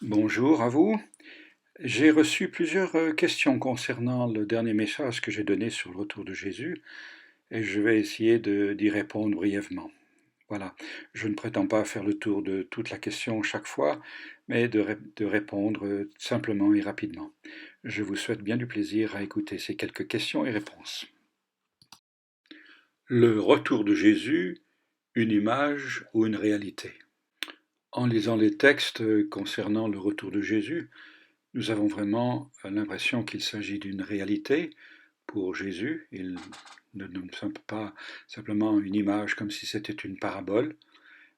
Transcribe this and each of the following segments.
Bonjour à vous. J'ai reçu plusieurs questions concernant le dernier message que j'ai donné sur le retour de Jésus et je vais essayer d'y répondre brièvement. Voilà, je ne prétends pas faire le tour de toute la question chaque fois, mais de répondre simplement et rapidement. Je vous souhaite bien du plaisir à écouter ces quelques questions et réponses. Le retour de Jésus, une image ou une réalité? En lisant les textes concernant le retour de Jésus, nous avons vraiment l'impression qu'il s'agit d'une réalité pour Jésus. Il ne nous semble pas simplement une image comme si c'était une parabole,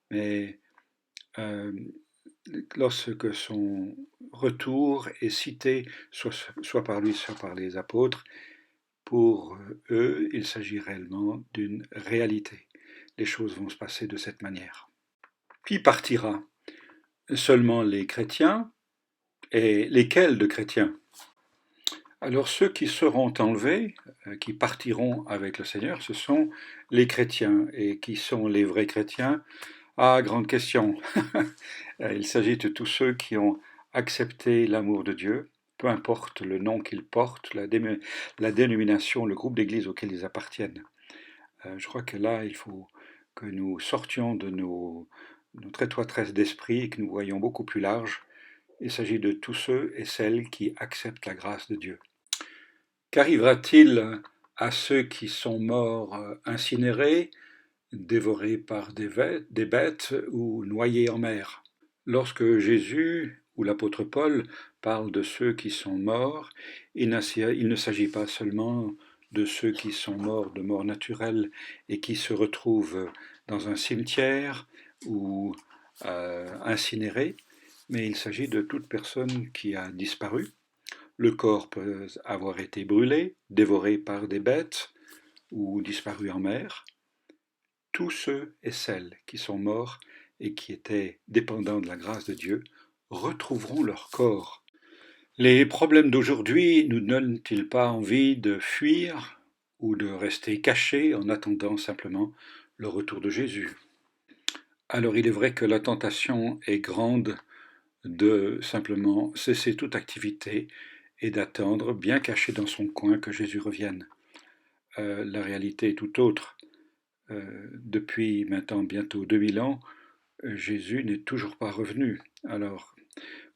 mais euh, lorsque son retour est cité, soit par lui, soit par les apôtres, pour eux, il s'agit réellement d'une réalité. Les choses vont se passer de cette manière. Qui partira? Seulement les chrétiens? Et lesquels de chrétiens? Alors ceux qui seront enlevés, qui partiront avec le Seigneur, ce sont les chrétiens. Et qui sont les vrais chrétiens? Ah, grande question. Il s'agit de tous ceux qui ont accepté l'amour de Dieu, peu importe le nom qu'ils portent, la dénomination, le groupe d'église auquel ils appartiennent. Je crois que là, il faut que nous sortions de notre étroitesse d'esprit et que nous voyions beaucoup plus large. Il s'agit de tous ceux et celles qui acceptent la grâce de Dieu. Qu'arrivera-t-il à ceux qui sont morts incinérés, dévorés par des bêtes ou noyés en mer? Lorsque Jésus ou l'apôtre Paul parle de ceux qui sont morts, il ne s'agit pas seulement de ceux qui sont morts de mort naturelle et qui se retrouvent dans un cimetière ou incinérés, mais il s'agit de toute personne qui a disparu. Le corps peut avoir été brûlé, dévoré par des bêtes ou disparu en mer. Tous ceux et celles qui sont morts et qui étaient dépendants de la grâce de Dieu retrouveront leur corps. Les problèmes d'aujourd'hui nous donnent-ils pas envie de fuir ou de rester cachés en attendant simplement le retour de Jésus? Alors il est vrai que la tentation est grande de simplement cesser toute activité et d'attendre, bien caché dans son coin, que Jésus revienne. La réalité est tout autre. Depuis maintenant bientôt 2000 ans, Jésus n'est toujours pas revenu. Alors,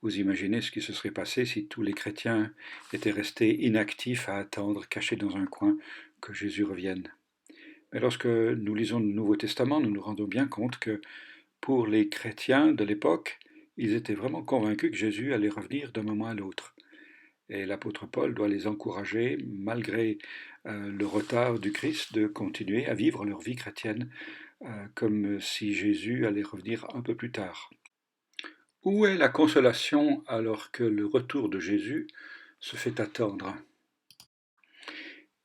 vous imaginez ce qui se serait passé si tous les chrétiens étaient restés inactifs à attendre, cachés dans un coin, que Jésus revienne. Mais lorsque nous lisons le Nouveau Testament, nous nous rendons bien compte que pour les chrétiens de l'époque, ils étaient vraiment convaincus que Jésus allait revenir d'un moment à l'autre. Et l'apôtre Paul doit les encourager, malgré le retard du Christ, de continuer à vivre leur vie chrétienne comme si Jésus allait revenir un peu plus tard. Où est la consolation alors que le retour de Jésus se fait attendre?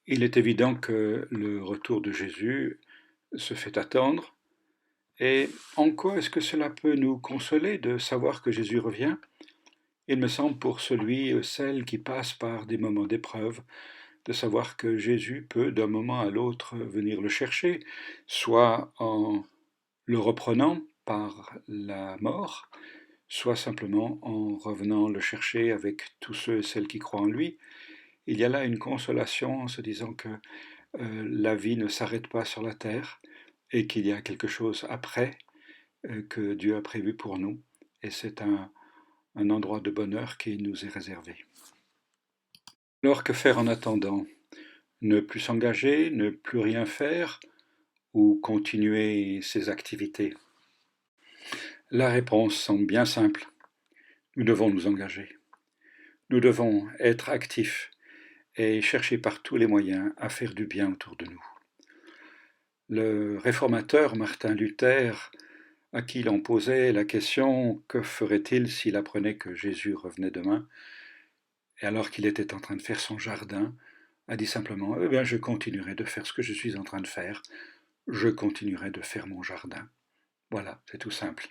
Il est évident que le retour de Jésus se fait attendre. Et en quoi est-ce que cela peut nous consoler de savoir que Jésus revient? Il me semble pour celui, celle qui passe par des moments d'épreuve, de savoir que Jésus peut d'un moment à l'autre venir le chercher, soit en le reprenant par la mort, soit simplement en revenant le chercher avec tous ceux et celles qui croient en lui. Il y a là une consolation en se disant que la vie ne s'arrête pas sur la terre et qu'il y a quelque chose après que Dieu a prévu pour nous. Et c'est un endroit de bonheur qui nous est réservé. Alors que faire en attendant? Ne plus s'engager, ne plus rien faire ou continuer ses activités? La réponse semble bien simple. Nous devons nous engager. Nous devons être actifs et chercher par tous les moyens à faire du bien autour de nous. Le réformateur Martin Luther, à qui l'on posait la question « Que ferait-il s'il apprenait que Jésus revenait demain ?» et alors qu'il était en train de faire son jardin, a dit simplement « Eh bien, je continuerai de faire ce que je suis en train de faire. Je continuerai de faire mon jardin. » Voilà, c'est tout simple.